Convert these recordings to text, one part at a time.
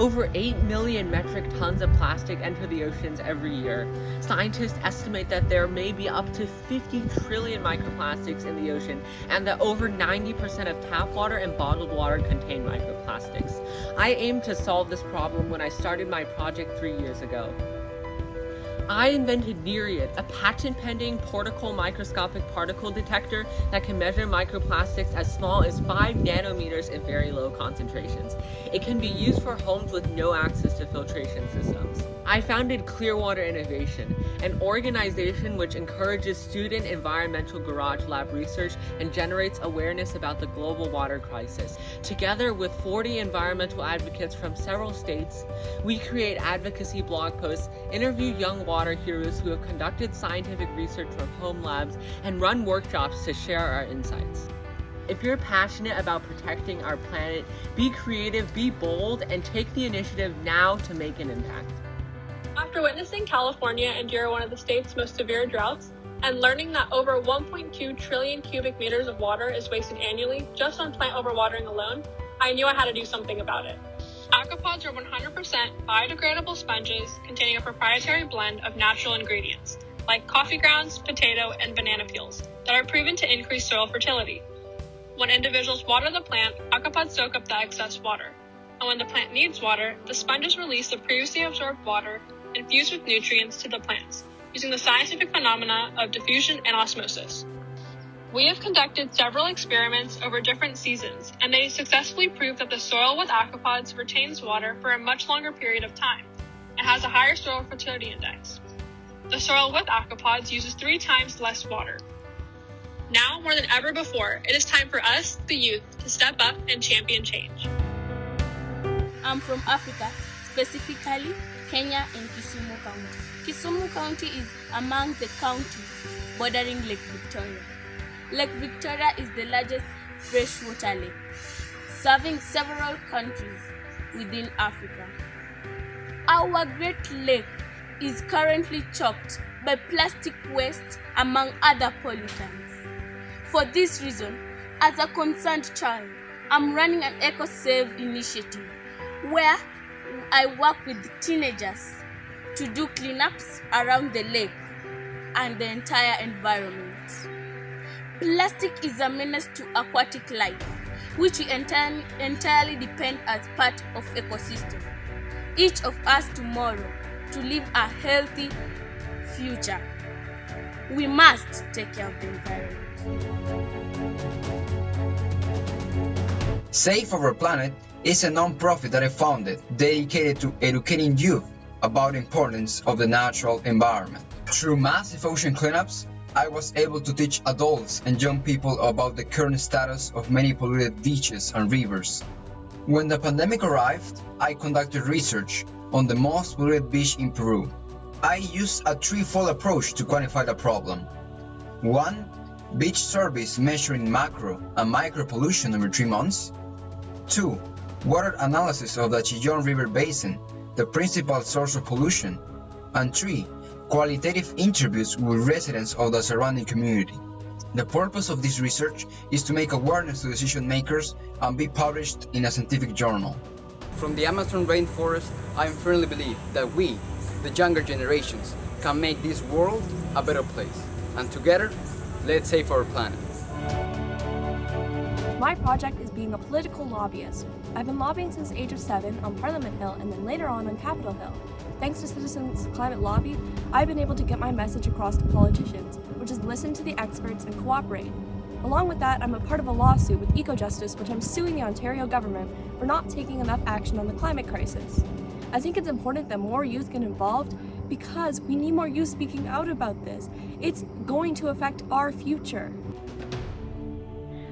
Over 8 million metric tons of plastic enter the oceans every year. Scientists estimate that there may be up to 50 trillion microplastics in the ocean, and that over 90% of tap water and bottled water contain microplastics. I aimed to solve this problem when I started my project 3 years ago. I invented Nereid, a patent-pending portable microscopic particle detector that can measure microplastics as small as 5 nanometers in very low concentrations. It can be used for homes with no access to filtration systems. I founded Clearwater Innovation, an organization which encourages student environmental garage lab research and generates awareness about the global water crisis. Together with 40 environmental advocates from several states, we create advocacy blog posts, interview young water heroes who have conducted scientific research from home labs, and run workshops to share our insights. If you're passionate about protecting our planet, be creative, be bold, and take the initiative now to make an impact. After witnessing California endure one of the state's most severe droughts, and learning that over 1.2 trillion cubic meters of water is wasted annually just on plant overwatering alone, I knew I had to do something about it. Acropods are 100% biodegradable sponges containing a proprietary blend of natural ingredients, like coffee grounds, potato, and banana peels, that are proven to increase soil fertility. When individuals water the plant, acropods soak up the excess water. And when the plant needs water, the sponges release the previously absorbed water infused with nutrients to the plants, using the scientific phenomena of diffusion and osmosis. We have conducted several experiments over different seasons, and they successfully proved that the soil with acropods retains water for a much longer period of time and has a higher soil fertility index. The soil with acropods uses 3 times less water. Now, more than ever before, it is time for us, the youth, to step up and champion change. I'm from Africa, specifically Kenya and Kisumu County. Kisumu County is among the counties bordering Lake Victoria. Lake Victoria is the largest freshwater lake, serving several countries within Africa. Our Great Lake is currently choked by plastic waste, among other pollutants. For this reason, as a concerned child, I'm running an Ecosave initiative where I work with teenagers to do cleanups around the lake and the entire environment. Plastic is a menace to aquatic life, which we entirely depend as part of ecosystem. Each of us tomorrow to live a healthy future. We must take care of the environment. Save Our Planet is a non-profit that I founded dedicated to educating youth about the importance of the natural environment. Through massive ocean cleanups, I was able to teach adults and young people about the current status of many polluted beaches and rivers. When the pandemic arrived, I conducted research on the most polluted beach in Peru. I used a threefold approach to quantify the problem. 1. Beach surveys measuring macro and micro pollution over 3 months. 2. Water analysis of the Chillon River Basin, the principal source of pollution. And 3. Qualitative interviews with residents of the surrounding community. The purpose of this research is to make awareness to decision makers and be published in a scientific journal. From the Amazon rainforest, I firmly believe that we, the younger generations, can make this world a better place. And together, let's save our planet. My project is being a political lobbyist. I've been lobbying since the age of 7 on Parliament Hill and then later on Capitol Hill. Thanks to Citizens Climate Lobby, I've been able to get my message across to politicians, which is listen to the experts and cooperate. Along with that, I'm a part of a lawsuit with EcoJustice, which I'm suing the Ontario government for not taking enough action on the climate crisis. I think it's important that more youth get involved because we need more youth speaking out about this. It's going to affect our future.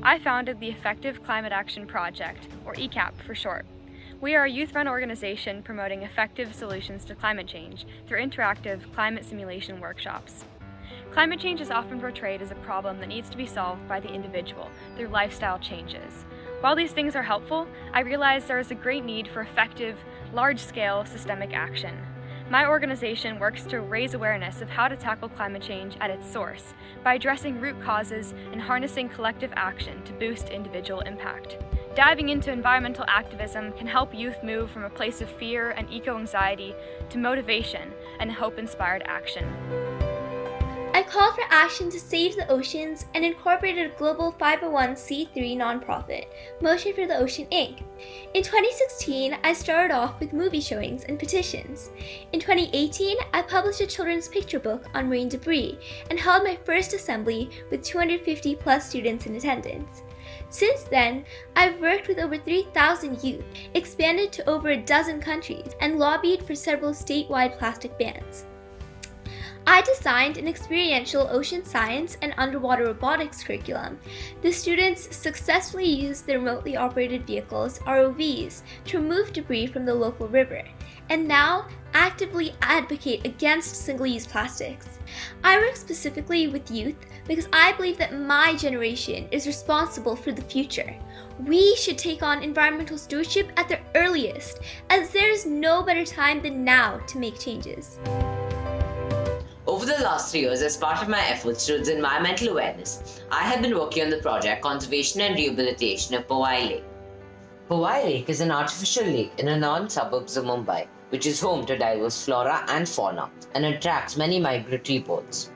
I founded the Effective Climate Action Project, or ECAP for short. We are a youth-run organization promoting effective solutions to climate change through interactive climate simulation workshops. Climate change is often portrayed as a problem that needs to be solved by the individual through lifestyle changes. While these things are helpful, I realize there is a great need for effective, large-scale systemic action. My organization works to raise awareness of how to tackle climate change at its source by addressing root causes and harnessing collective action to boost individual impact. Diving into environmental activism can help youth move from a place of fear and eco-anxiety to motivation and hope-inspired action. I called for action to save the oceans and incorporated a global 501c3 nonprofit, Motion for the Ocean Inc. In 2016, I started off with movie showings and petitions. In 2018, I published a children's picture book on marine debris and held my first assembly with 250 plus students in attendance. Since then, I've worked with over 3,000 youth, expanded to over a dozen countries, and lobbied for several statewide plastic bans. I designed an experiential ocean science and underwater robotics curriculum. The students successfully used their remotely operated vehicles, ROVs, to remove debris from the local river, and now actively advocate against single-use plastics. I work specifically with youth because I believe that my generation is responsible for the future. We should take on environmental stewardship at the earliest, as there is no better time than now to make changes. Over the last 3 years, as part of my efforts towards environmental awareness, I have been working on the project Conservation and Rehabilitation of Powai Lake. Powai Lake is an artificial lake in a non-suburbs of Mumbai, which is home to diverse flora and fauna and attracts many migratory birds.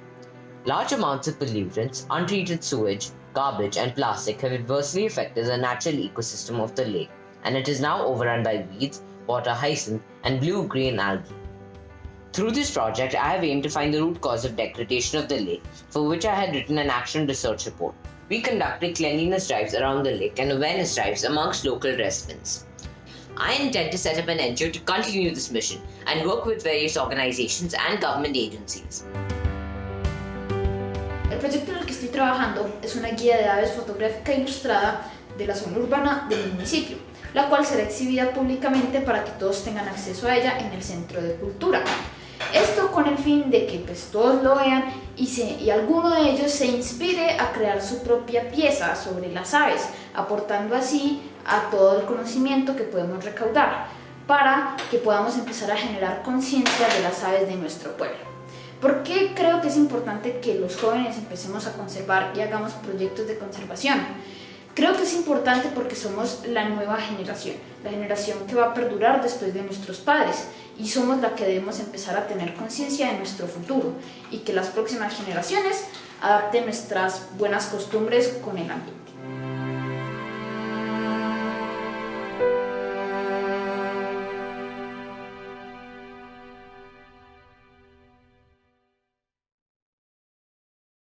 Large amounts of pollutants, untreated sewage, garbage and plastic have adversely affected the natural ecosystem of the lake, and it is now overrun by weeds, water hyacinth and blue-green algae. Through this project, I have aimed to find the root cause of degradation of the lake, for which I had written an action research report. We conducted cleanliness drives around the lake and awareness drives amongst local residents. I intend to set up an NGO to continue this mission and work with various organizations and government agencies. El proyecto en el que estoy trabajando es una guía de aves fotográfica ilustrada de la zona urbana del municipio, la cual será exhibida públicamente para que todos tengan acceso a ella en el Centro de Cultura. Esto con el fin de que todos lo vean y alguno de ellos se inspire a crear su propia pieza sobre las aves, aportando así a todo el conocimiento que podemos recaudar para que podamos empezar a generar conciencia de las aves de nuestro pueblo. ¿Por qué creo que es importante que los jóvenes empecemos a conservar y hagamos proyectos de conservación? Creo que es importante porque somos la nueva generación, la generación que va a perdurar después de nuestros padres, y somos la que debemos empezar a tener conciencia de nuestro futuro y que las próximas generaciones adapten nuestras buenas costumbres con el ambiente.